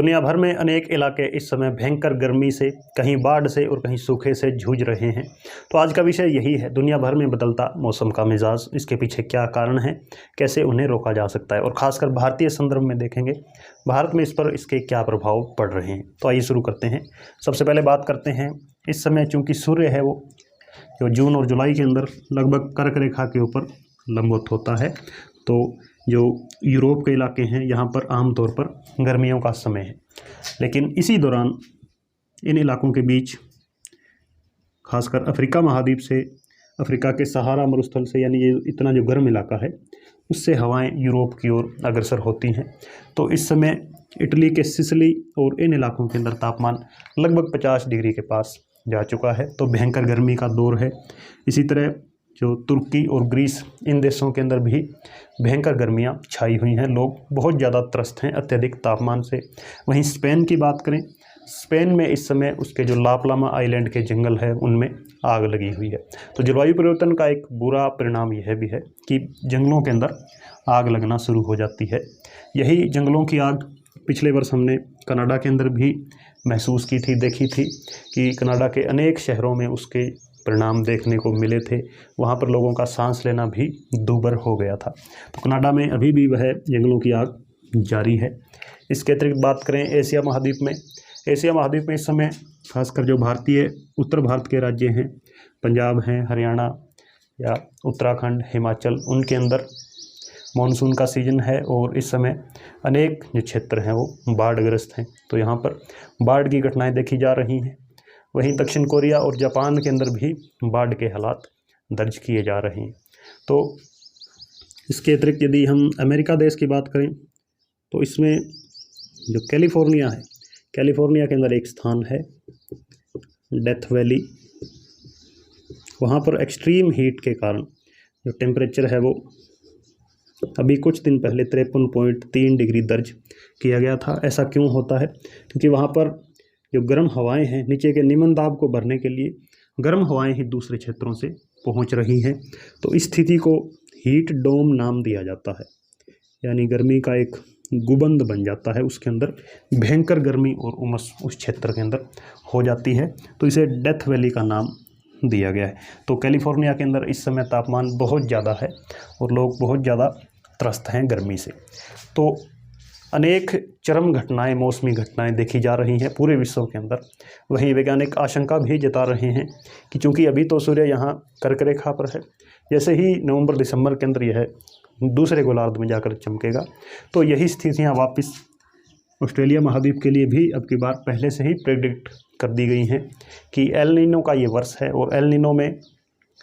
दुनिया भर में अनेक इलाके इस समय भयंकर गर्मी से, कहीं बाढ़ से और कहीं सूखे से जूझ रहे हैं। तो आज का विषय यही है, दुनिया भर में बदलता मौसम का मिजाज, इसके पीछे क्या कारण है, कैसे उन्हें रोका जा सकता है और ख़ासकर भारतीय संदर्भ में देखेंगे भारत में इस पर इसके क्या प्रभाव पड़ रहे हैं। तो आइए शुरू करते हैं। सबसे पहले बात करते हैं, इस समय चूँकि सूर्य है वो जो जून और जुलाई के अंदर लगभग कर्क रेखा के ऊपर लंबवत होता है, तो जो यूरोप के इलाके हैं यहाँ पर आमतौर पर गर्मियों का समय है। लेकिन इसी दौरान इन इलाकों के बीच खासकर अफ्रीका महाद्वीप से, अफ्रीका के सहारा मरुस्थल से, यानी ये इतना जो गर्म इलाका है उससे हवाएं यूरोप की ओर अग्रसर होती हैं। तो इस समय इटली के सिसिली और इन इलाकों के अंदर तापमान लगभग 50 डिग्री के पास जा चुका है, तो भयंकर गर्मी का दौर है। इसी तरह जो तुर्की और ग्रीस, इन देशों के अंदर भी भयंकर गर्मियां छाई हुई हैं, लोग बहुत ज़्यादा त्रस्त हैं अत्यधिक तापमान से। वहीं स्पेन की बात करें, स्पेन में इस समय उसके जो लापलामा आइलैंड के जंगल है उनमें आग लगी हुई है। तो जलवायु परिवर्तन का एक बुरा परिणाम यह भी है कि जंगलों के अंदर आग लगना शुरू हो जाती है। यही जंगलों की आग पिछले वर्ष हमने कनाडा के अंदर भी महसूस की थी, देखी थी कि कनाडा के अनेक शहरों में उसके परिणाम देखने को मिले थे। वहाँ पर लोगों का सांस लेना भी दूभर हो गया था। तो कनाडा में अभी भी वह जंगलों की आग जारी है। इसके अतिरिक्त बात करें एशिया महाद्वीप में, एशिया महाद्वीप में इस समय खासकर जो भारतीय उत्तर भारत के राज्य हैं, पंजाब हैं, हरियाणा या उत्तराखंड, हिमाचल, उनके अंदर मानसून का सीज़न है और इस समय अनेक जो क्षेत्र हैं वो बाढ़ग्रस्त हैं। तो यहाँ पर बाढ़ की घटनाएं देखी जा रही हैं। वहीं दक्षिण कोरिया और जापान के अंदर भी बाढ़ के हालात दर्ज किए जा रहे हैं। तो इसके अतिरिक्त यदि हम अमेरिका देश की बात करें तो इसमें जो कैलिफोर्निया है, कैलिफोर्निया के अंदर एक स्थान है डेथ वैली। वहाँ पर एक्सट्रीम हीट के कारण जो टेम्परेचर है वो अभी कुछ दिन पहले 53.3 डिग्री दर्ज किया गया था। ऐसा क्यों होता है? क्योंकि वहाँ पर जो गर्म हवाएं हैं, नीचे के निम्न दाब को भरने के लिए गर्म हवाएं ही दूसरे क्षेत्रों से पहुँच रही हैं। तो इस स्थिति को हीट डोम नाम दिया जाता है, यानी गर्मी का एक गुबंद बन जाता है, उसके अंदर भयंकर गर्मी और उमस उस क्षेत्र के अंदर हो जाती है। तो इसे डेथ वैली का नाम दिया गया है। तो कैलिफोर्निया के अंदर इस समय तापमान बहुत ज़्यादा है और लोग बहुत ज़्यादा त्रस्त हैं गर्मी से। तो अनेक चरम घटनाएं, मौसमी घटनाएं देखी जा रही हैं पूरे विश्व के अंदर। वहीं वैज्ञानिक आशंका भी जता रहे हैं कि चूँकि अभी तो सूर्य यहाँ कर्क रेखा पर है, जैसे ही नवंबर दिसंबर के अंदर यह दूसरे गोलार्ध में जाकर चमकेगा तो यही स्थितियाँ वापस ऑस्ट्रेलिया महाद्वीप के लिए भी अब की बार पहले से ही प्रेडिक्ट कर दी गई हैं कि एल नीनो का ये वर्ष है। और एल नीनो में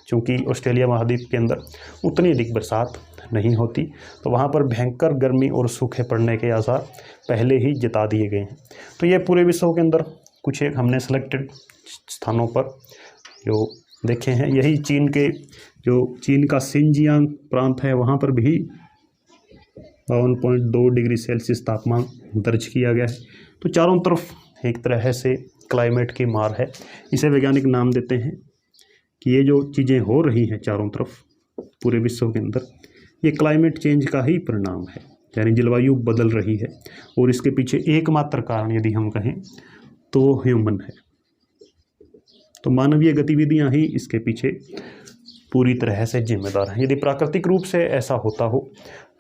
चूँकि ऑस्ट्रेलिया महाद्वीप के अंदर उतनी अधिक बरसात नहीं होती, तो वहाँ पर भयंकर गर्मी और सूखे पड़ने के आसार पहले ही जता दिए गए हैं। तो ये पूरे विश्व के अंदर कुछ एक हमने सेलेक्टेड स्थानों पर जो देखे हैं। यही चीन का सिंजियांग प्रांत है, वहाँ पर भी 52.2 डिग्री सेल्सियस तापमान दर्ज किया गया है। तो चारों तरफ एक तरह से क्लाइमेट की मार है। इसे वैज्ञानिक नाम देते हैं कि ये जो चीज़ें हो रही हैं चारों तरफ पूरे विश्व के अंदर, ये क्लाइमेट चेंज का ही परिणाम है, यानी जलवायु बदल रही है। और इसके पीछे एकमात्र कारण यदि हम कहें तो ह्यूमन है। तो मानवीय गतिविधियां ही इसके पीछे पूरी तरह से जिम्मेदार हैं। यदि प्राकृतिक रूप से ऐसा होता हो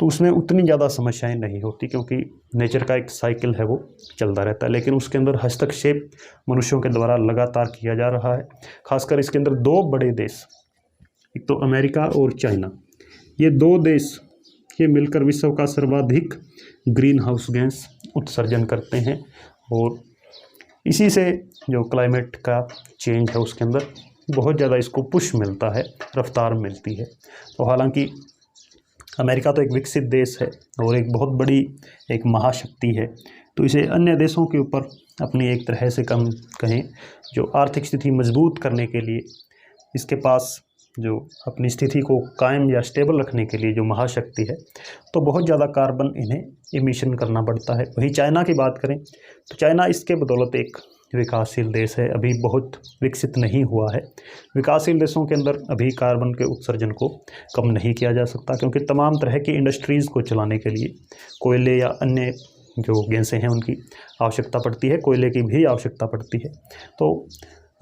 तो उसमें उतनी ज़्यादा समस्याएं नहीं होती, क्योंकि नेचर का एक साइकिल है वो चलता रहता है। लेकिन उसके अंदर हस्तक्षेप मनुष्यों के द्वारा लगातार किया जा रहा है। खासकर इसके अंदर दो बड़े देश, एक तो अमेरिका और चाइना, ये दो देश ये मिलकर विश्व का सर्वाधिक ग्रीन हाउस गैस उत्सर्जन करते हैं और इसी से जो क्लाइमेट का चेंज है उसके अंदर बहुत ज़्यादा इसको पुश मिलता है, रफ्तार मिलती है। तो हालांकि अमेरिका तो एक विकसित देश है और एक बहुत बड़ी एक महाशक्ति है, तो इसे अन्य देशों के ऊपर अपनी एक तरह से कम कहें जो आर्थिक स्थिति मजबूत करने के लिए, इसके पास जो अपनी स्थिति को कायम या स्टेबल रखने के लिए जो महाशक्ति है, तो बहुत ज़्यादा कार्बन इन्हें इमिशन करना पड़ता है। वहीं चाइना की बात करें तो चाइना इसके बदौलत एक विकासशील देश है, अभी बहुत विकसित नहीं हुआ है। विकासशील देशों के अंदर अभी कार्बन के उत्सर्जन को कम नहीं किया जा सकता, क्योंकि तमाम तरह की इंडस्ट्रीज़ को चलाने के लिए कोयले या अन्य जो गैसें हैं उनकी आवश्यकता पड़ती है, कोयले की भी आवश्यकता पड़ती है। तो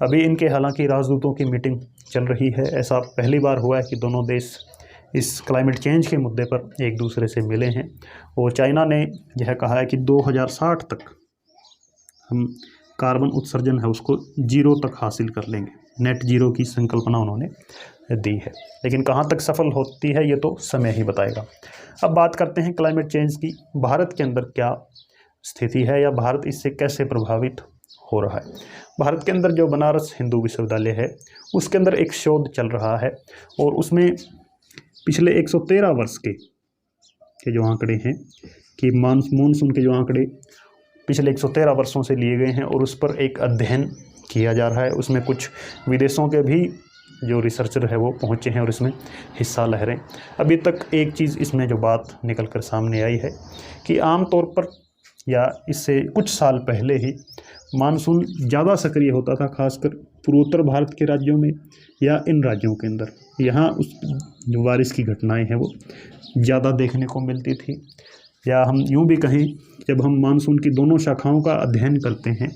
अभी इनके हालांकि राजदूतों की मीटिंग चल रही है। ऐसा पहली बार हुआ है कि दोनों देश इस क्लाइमेट चेंज के मुद्दे पर एक दूसरे से मिले हैं। और चाइना ने यह कहा है कि 2060 तक हम कार्बन उत्सर्जन है उसको जीरो तक हासिल कर लेंगे। नेट जीरो की संकल्पना उन्होंने दी है, लेकिन कहाँ तक सफल होती है ये तो समय ही बताएगा। अब बात करते हैं क्लाइमेट चेंज की। भारत के अंदर क्या स्थिति है या भारत इससे कैसे प्रभावित हो रहा है। भारत के अंदर जो बनारस हिंदू विश्वविद्यालय है उसके अंदर एक शोध चल रहा है और उसमें पिछले 113 वर्ष के जो आंकड़े हैं कि मानसून के जो आंकड़े पिछले 113 वर्षों से लिए गए हैं और उस पर एक अध्ययन किया जा रहा है। उसमें कुछ विदेशों के भी जो रिसर्चर है वो पहुंचे हैं और इसमें हिस्सा ले रहे हैं। अभी तक एक चीज़ इसमें जो बात निकल कर सामने आई है कि आम तौर पर या इससे कुछ साल पहले ही मानसून ज़्यादा सक्रिय होता था, खासकर पूर्वोत्तर भारत के राज्यों में या इन राज्यों के अंदर। यहाँ उस जो बारिश की घटनाएं हैं वो ज़्यादा देखने को मिलती थी। या हम यूँ भी कहें, जब हम मानसून की दोनों शाखाओं का अध्ययन करते हैं,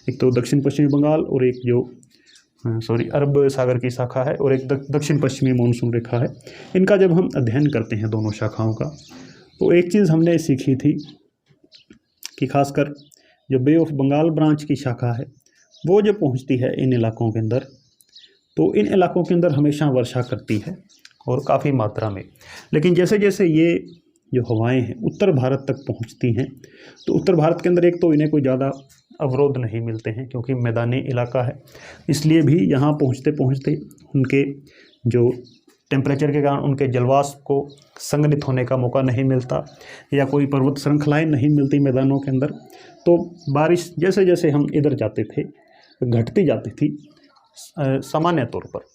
एक तो दक्षिण पश्चिमी बंगाल और एक जो अरब सागर की शाखा है और एक दक्षिण पश्चिमी मानसून रेखा है, इनका जब हम अध्ययन करते हैं दोनों शाखाओं का, तो एक चीज़ हमने सीखी थी कि खासकर जो बे ऑफ बंगाल ब्रांच की शाखा है वो जो पहुंचती है इन इलाकों के अंदर, तो इन इलाकों के अंदर हमेशा वर्षा करती है और काफ़ी मात्रा में। लेकिन जैसे जैसे ये जो हवाएं हैं उत्तर भारत तक पहुंचती हैं, तो उत्तर भारत के अंदर एक तो इन्हें कोई ज़्यादा अवरोध नहीं मिलते हैं क्योंकि मैदानी इलाका है, इसलिए भी यहाँ पहुँचते पहुँचते उनके जो टेम्परेचर के कारण उनके जलवाष्प को संघनित होने का मौका नहीं मिलता या कोई पर्वत श्रृंखलाएँ नहीं मिलती मैदानों के अंदर। तो बारिश जैसे जैसे हम इधर जाते थे घटती जाती थी सामान्य तौर पर।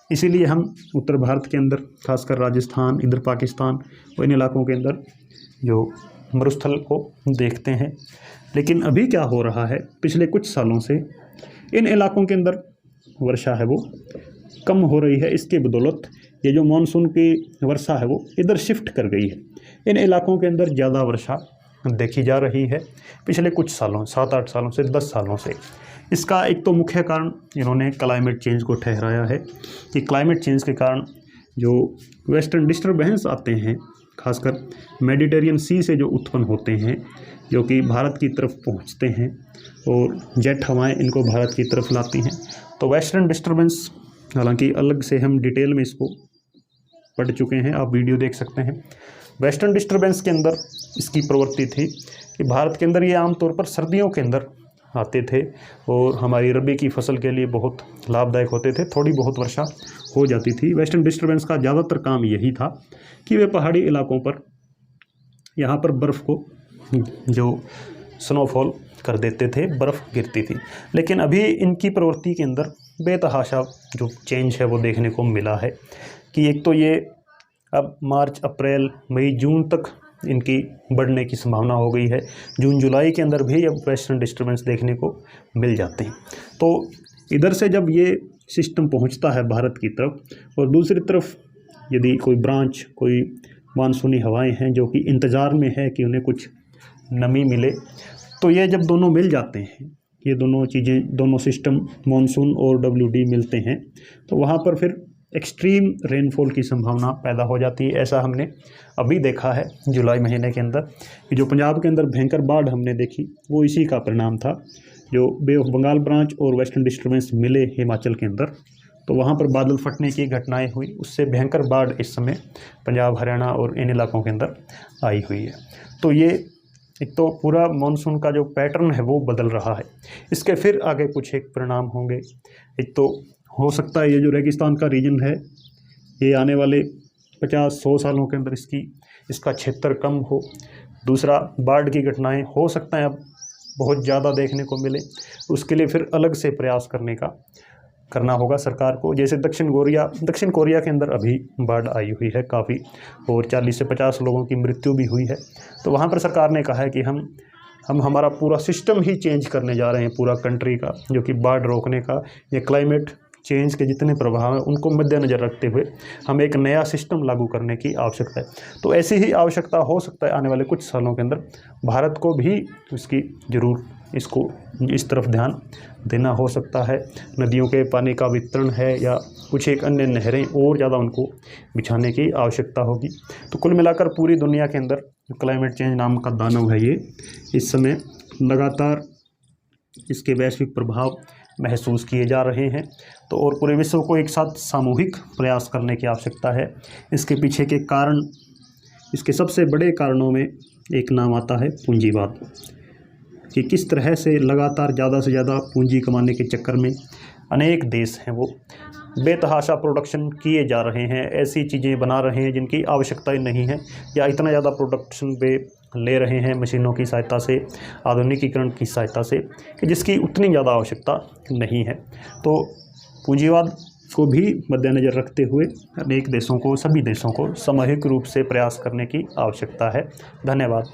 इसीलिए हम उत्तर भारत के अंदर खासकर राजस्थान, इधर पाकिस्तान और इन इलाकों के अंदर जो मरुस्थल को देखते हैं। लेकिन अभी क्या हो रहा है, पिछले कुछ सालों से इन इलाकों के अंदर वर्षा है वो कम हो रही है। इसके बदौलत ये जो मानसून की वर्षा है वो इधर शिफ्ट कर गई है। इन इलाकों के अंदर ज़्यादा वर्षा देखी जा रही है पिछले कुछ सालों, 7-8 सालों से, 10 सालों से। इसका एक तो मुख्य कारण इन्होंने क्लाइमेट चेंज को ठहराया है कि क्लाइमेट चेंज के कारण जो वेस्टर्न डिस्टर्बेंस आते हैं, खासकर मेडिटेरियन सी से जो उत्पन्न होते हैं, जो कि भारत की तरफ पहुंचते हैं और जेट हवाएं इनको भारत की तरफ लाती हैं। तो वेस्टर्न डिस्टर्बेंस, हालांकि अलग से हम डिटेल में इसको पढ़ चुके हैं, आप वीडियो देख सकते हैं। वेस्टर्न डिस्टर्बेंस के अंदर इसकी प्रवृत्ति थी कि भारत के अंदर ये आमतौर पर सर्दियों के अंदर आते थे और हमारी रबी की फसल के लिए बहुत लाभदायक होते थे। थोड़ी बहुत वर्षा हो जाती थी। वेस्टर्न डिस्टर्बेंस का ज़्यादातर काम यही था कि वे पहाड़ी इलाकों पर यहाँ पर बर्फ़ को जो स्नोफॉल कर देते थे, बर्फ़ गिरती थी। लेकिन अभी इनकी प्रवृत्ति के अंदर बेतहाशा जो चेंज है वो देखने को मिला है कि एक तो ये अब मार्च, अप्रैल, मई, जून तक इनकी बढ़ने की संभावना हो गई है। जून जुलाई के अंदर भी अब वेस्टर्न डिस्टर्बेंस देखने को मिल जाते हैं। तो इधर से जब ये सिस्टम पहुंचता है भारत की तरफ और दूसरी तरफ यदि कोई ब्रांच, कोई मानसूनी हवाएं हैं जो कि इंतज़ार में है कि उन्हें कुछ नमी मिले, तो ये जब दोनों मिल जाते हैं, ये दोनों चीज़ें, दोनों सिस्टम मानसून और WD मिलते हैं, तो वहाँ पर फिर एक्सट्रीम रेनफॉल की संभावना पैदा हो जाती है। ऐसा हमने अभी देखा है जुलाई महीने के अंदर कि जो पंजाब के अंदर भयंकर बाढ़ हमने देखी वो इसी का परिणाम था। जो बे ऑफ बंगाल ब्रांच और वेस्टर्न डिस्टर्बेंस मिले हिमाचल के अंदर, तो वहाँ पर बादल फटने की घटनाएं हुई, उससे भयंकर बाढ़ इस समय पंजाब, हरियाणा और इन इलाकों के अंदर आई हुई है। तो ये एक तो पूरा मानसून का जो पैटर्न है वो बदल रहा है। इसके फिर आगे कुछ एक परिणाम होंगे। एक तो हो सकता है ये जो रेगिस्तान का रीजन है ये आने वाले 50-100 सालों के अंदर इसका क्षेत्र कम हो। दूसरा, बाढ़ की घटनाएं हो सकता है अब बहुत ज़्यादा देखने को मिले, उसके लिए फिर अलग से प्रयास करना होगा सरकार को। जैसे दक्षिण कोरिया के अंदर अभी बाढ़ आई हुई है काफ़ी और 40 से 50 लोगों की मृत्यु भी हुई है। तो वहाँ पर सरकार ने कहा है कि हम हमारा पूरा सिस्टम ही चेंज करने जा रहे हैं, पूरा कंट्री का, जो कि बाढ़ रोकने का या क्लाइमेट चेंज के जितने प्रभाव हैं उनको मद्देनज़र रखते हुए हमें एक नया सिस्टम लागू करने की आवश्यकता है। तो ऐसी ही आवश्यकता हो सकता है आने वाले कुछ सालों के अंदर भारत को भी इसकी ज़रूर इसको इस तरफ ध्यान देना हो सकता है। नदियों के पानी का वितरण है या कुछ एक अन्य नहरें और ज़्यादा उनको बिछाने की आवश्यकता होगी। तो कुल मिलाकर पूरी दुनिया के अंदर क्लाइमेट चेंज नाम का दानव है ये इस समय लगातार इसके वैश्विक प्रभाव महसूस किए जा रहे हैं। तो और पूरे विश्व को एक साथ सामूहिक प्रयास करने की आवश्यकता है। इसके पीछे के कारण, इसके सबसे बड़े कारणों में एक नाम आता है पूंजीवाद, कि किस तरह से लगातार ज़्यादा से ज़्यादा पूंजी कमाने के चक्कर में अनेक देश हैं वो बेतहाशा प्रोडक्शन किए जा रहे हैं, ऐसी चीज़ें बना रहे हैं जिनकी आवश्यकता ही नहीं है, या इतना ज़्यादा प्रोडक्शन पे ले रहे हैं मशीनों की सहायता से, आधुनिकीकरण की सहायता से, कि जिसकी उतनी ज़्यादा आवश्यकता नहीं है। तो पूंजीवाद को भी मद्देनज़र रखते हुए अनेक देशों को, सभी देशों को सामूहिक रूप से प्रयास करने की आवश्यकता है। धन्यवाद।